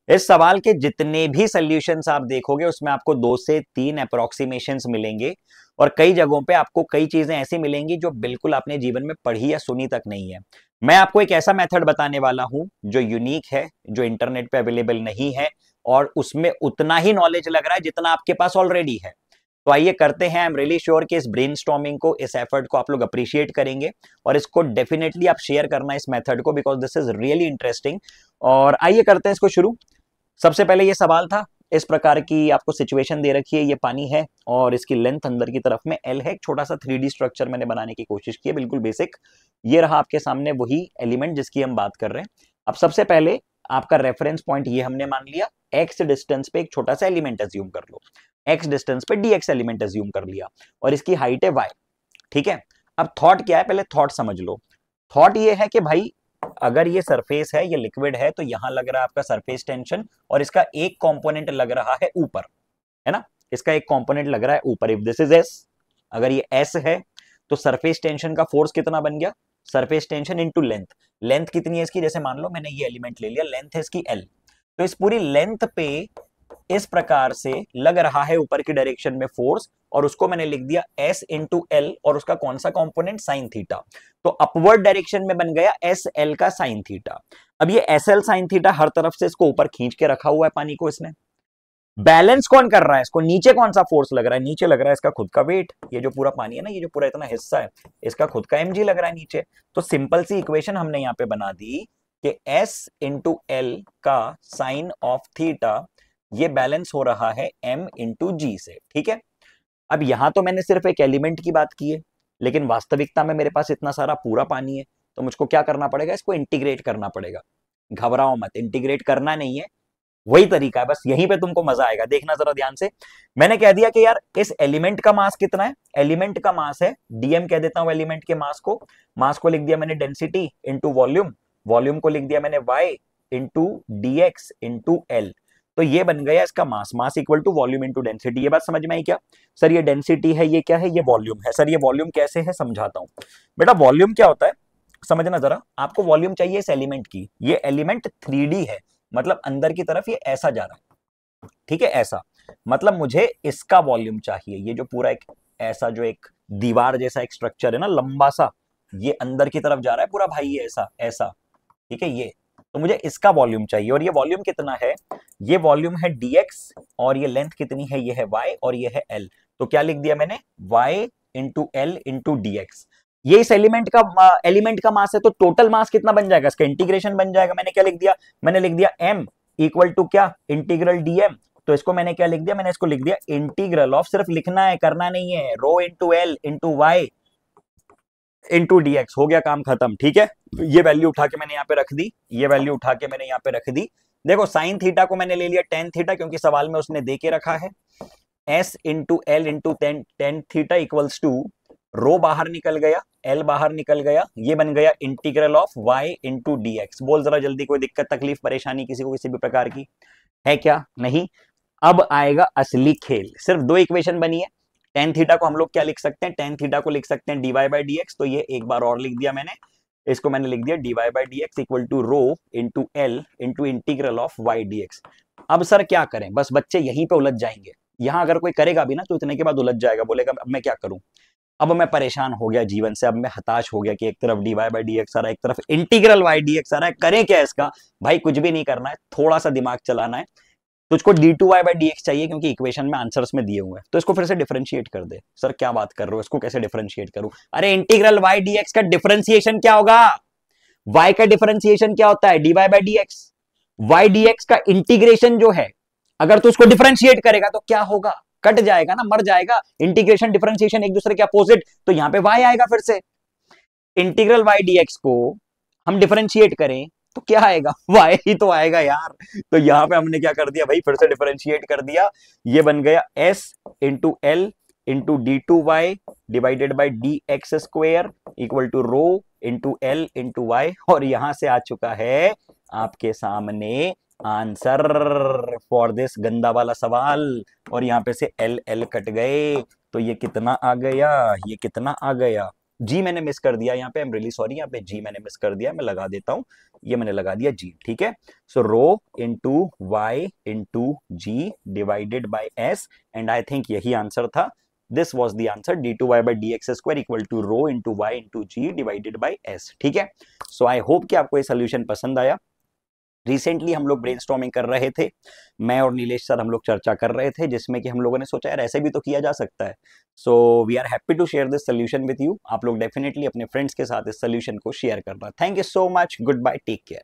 इस सवाल के जितने भी सॉल्यूशंस आप देखोगे उसमें आपको 2 से 3 अप्रोक्सीमेशंस मिलेंगे और कई जगहों पे आपको कई चीजें ऐसी मिलेंगी जो बिल्कुल आपने जीवन में पढ़ी या सुनी तक नहीं है। मैं आपको एक ऐसा मेथड बताने वाला हूं जो यूनिक है, जो इंटरनेट पे अवेलेबल नहीं है और उसमें उतना ही नॉलेज लग रहा है जितना आपके पास ऑलरेडी है। तो आइए करते हैं। आई एम रियली श्योर कि इस ब्रेनस्टॉर्मिंग को, इस एफर्ट को आप लोग अप्रिशिएट करेंगे और इसको डेफिनेटली आप शेयर करना इस मेथड को, because this is really interesting. और आइए करते हैं इसको शुरू। सबसे पहले ये सवाल था, इस प्रकार की आपको सिचुएशन दे रखी है, ये पानी है और इसकी लेंथ अंदर की तरफ में एल है। एक छोटा सा 3D स्ट्रक्चर मैंने बनाने की कोशिश की है, बिल्कुल बेसिक। ये रहा आपके सामने वही एलिमेंट जिसकी हम बात कर रहे हैं। अब सबसे पहले आपका रेफरेंस पॉइंट ये हमने मान लिया, एक्स डिस्टेंस पे एक छोटा सा एलिमेंट एज्यूम कर लो, एक्स डिस्टेंस पे डीएक्स एलिमेंट एज्यूम कर लिया और इसकी हाइट है वाई। ठीक है, अब थॉट क्या है, पहले थॉट समझ लो। थॉट ये है कि भाई अगर ये सरफेस है, ये लिक्विड है, तो यहां लग रहा है आपका सरफेस टेंशन और इसका एक कंपोनेंट लग रहा है ऊपर, है ना। इसका एक कंपोनेंट लग रहा है ऊपर। इफ दिस इज एस, अगर ये एस है तो सरफेस टेंशन का फोर्स कितना बन गया, surface tension into length. Length कितनी है इसकी, जैसे मान लो मैंने ये एलिमेंट ले लिया, लेंथ है इसकी एल, तो इस पूरी लेंथ पे इस प्रकार से लग रहा है ऊपर की डायरेक्शन में फोर्स और उसको मैंने लिख दिया एस इंटू एल और उसका कौन सा कंपोनेंट, साइन थीटा। तो अपवर्ड डायरेक्शन में बन गया एस एल का साइन थीटा। अब ये एस एल साइन थीटा हर तरफ से इसको ऊपर खींच के रखा हुआ है पानी को इसने। बैलेंस कौन कर रहा है इसको, नीचे कौन सा फोर्स लग रहा है, नीचे लग रहा है इसका खुद का वेट। ये जो पूरा पानी है ना, ये जो पूरा इतना हिस्सा है, इसका खुद का mg लग रहा है नीचे। तो सिंपल सी इक्वेशन हमने यहां पे बना दी कि s इंटू एल का साइन ऑफ थीटा ये बैलेंस हो रहा है m इंटू जी से। ठीक है, अब यहां तो मैंने सिर्फ एक एलिमेंट की बात की है, लेकिन वास्तविकता में मेरे पास इतना सारा पूरा पानी है, तो मुझको क्या करना पड़ेगा, इसको इंटीग्रेट करना पड़ेगा। घबराओ मत, इंटीग्रेट करना नहीं है, वही तरीका है, बस यहीं पे तुमको मजा आएगा। देखना जरा ध्यान से। मैंने कह दिया कि यार इस एलिमेंट का मास कितना है, एलिमेंट का मास है डीएम, कह देता हूं एलिमेंट के मास को लिख दिया मैंने डेंसिटी इंटू वॉल्यूम, वॉल्यूम को लिख दिया मैंने y into dx into l. तो ये बन गया इसका mass, mass equal to volume into density. ये बात समझ में आई क्या सर, ये डेंसिटी है, ये क्या है, ये वॉल्यूम है। सर ये वॉल्यूम कैसे है, समझाता हूं बेटा। वॉल्यूम क्या होता है समझना जरा, आपको वॉल्यूम चाहिए इस एलिमेंट की, ये एलिमेंट 3D है, मतलब अंदर की तरफ ये ऐसा जा रहा है, ठीक है, ऐसा, मतलब मुझे इसका वॉल्यूम चाहिए। ये जो पूरा एक ऐसा जो एक दीवार जैसा एक स्ट्रक्चर है ना लंबा सा, ये अंदर की तरफ जा रहा है पूरा भाई, ये ऐसा ऐसा, ठीक है ये। तो मुझे इसका वॉल्यूम चाहिए और ये वॉल्यूम कितना है, ये वॉल्यूम है dx और ये लेंथ कितनी है, ये है y और ये है l। तो क्या लिख दिया मैंने, y into l into dx। ये इस एलिमेंट का मास है, तो टोटल मास कितना बन जाएगा, इसका इंटीग्रेशन बन जाएगा। मैंने क्या लिख दिया, मैंने लिख दिया m इक्वल टू क्या, इंटीग्रल dm। तो इसको मैंने क्या लिख दिया, मैंने इसको लिख दिया इंटीग्रल ऑफ, सिर्फ लिखना है करना नहीं है, rho into l into y into dx. हो गया काम खत्म। ठीक है, ये वैल्यू उठा के मैंने यहाँ पे रख दी, ये वैल्यू उठा के मैंने यहाँ पे रख दी। देखो साइन थीटा को मैंने ले लिया टेन थीटा, क्योंकि सवाल में उसने दे के रखा है s into l into tan theta equals to, rho बाहर निकल गया, एल बाहर निकल गया, ये बन गया integral of y into d x. बोल जरा जल्दी, कोई दिक्कत तकलीफ परेशानी किसी को किसी भी प्रकार की है क्या, नहीं। अब आएगा असली खेल, सिर्फ दो इक्वेशन बनी है। टेन थीटा को हम लोग क्या लिख सकते हैं, टेन थीटा को लिख सकते हैं dy बाई डी एक्स। तो ये एक बार और लिख दिया मैंने, इसको मैंने लिख दिया dy by d x equal to rho into l into integral of y d x. अब सर क्या करें, बस बच्चे यहीं पे उलझ जाएंगे। यहां अगर कोई करेगा भी ना तो इतने के बाद उलझ जाएगा, बोलेगा अब मैं क्या करूं, अब मैं परेशान हो गया जीवन से, अब मैं हताश हो गया कि एक तरफ dy बाई डी एक्स आ रहा है, एक तरफ इंटीग्रल वाई डी एक्स आ रहा है, करें क्या इसका। भाई कुछ भी नहीं करना है, थोड़ा सा दिमाग चलाना है। तुझको d2y बाई डी एक्स चाहिए, क्योंकि इक्वेशन में आंसर्स में दिए हुए हैं, तो इसको फिर से डिफरेंशिएट कर दे। सर क्या बात कर रहे हो, इसको कैसे डिफरेंशिएट करूं, अरे इंटीग्रल y dx का डिफरेंशिएशन क्या होगा, y का डिफरेंशिएशन क्या होता है, dy by d x. y dx का इंटीग्रेशन जो है, अगर तू उसको डिफरेंशिएट करेगा तो क्या होगा, कट जाएगा ना, मर जाएगा। इंटीग्रेशन डिफरेंशिएशन एक दूसरे के अपोजिट, तो यहां पे y आएगा। फिर से इंटीग्रल y dx को हम डिफरेंशिएट करें तो क्या आएगा, y ही तो आएगा यार। तो यहां पे हमने क्या कर दिया भाई, फिर से डिफरेंशिएट कर दिया, ये बन गया s into l into d two y divided by d x square equal to rho into l into y. और यहां से आ चुका है आपके सामने आंसर फॉर दिस गंदा वाला सवाल। और यहां पे से एल एल कट गए, तो ये कितना आ गया, ये कितना आ गया जी मैंने मिस कर दिया यहाँ पे, आई एम रियली सॉरी, यहाँ पे जी मैंने मिस कर दिया, मैं लगा देता हूँ, ये मैंने लगा दिया जी, ठीक है। So rho into y into g divided by s, and I think यही आंसर था, this was the answer, d two y by d x square equal to rho into y into g divided by s, ठीक है। सो I hope कि आपको ये solution पसंद आया। Recently हम लोग ब्रेनस्टॉर्मिंग कर रहे थे, मैं और नीलेश सर हम लोग चर्चा कर रहे थे, जिसमें कि हम लोगों ने सोचा यार ऐसे भी तो किया जा सकता है। So we are happy to share this solution with you. आप लोग डेफिनेटली अपने फ्रेंड्स के साथ इस सोल्यूशन को शेयर करना। Thank you so much, goodbye, take care.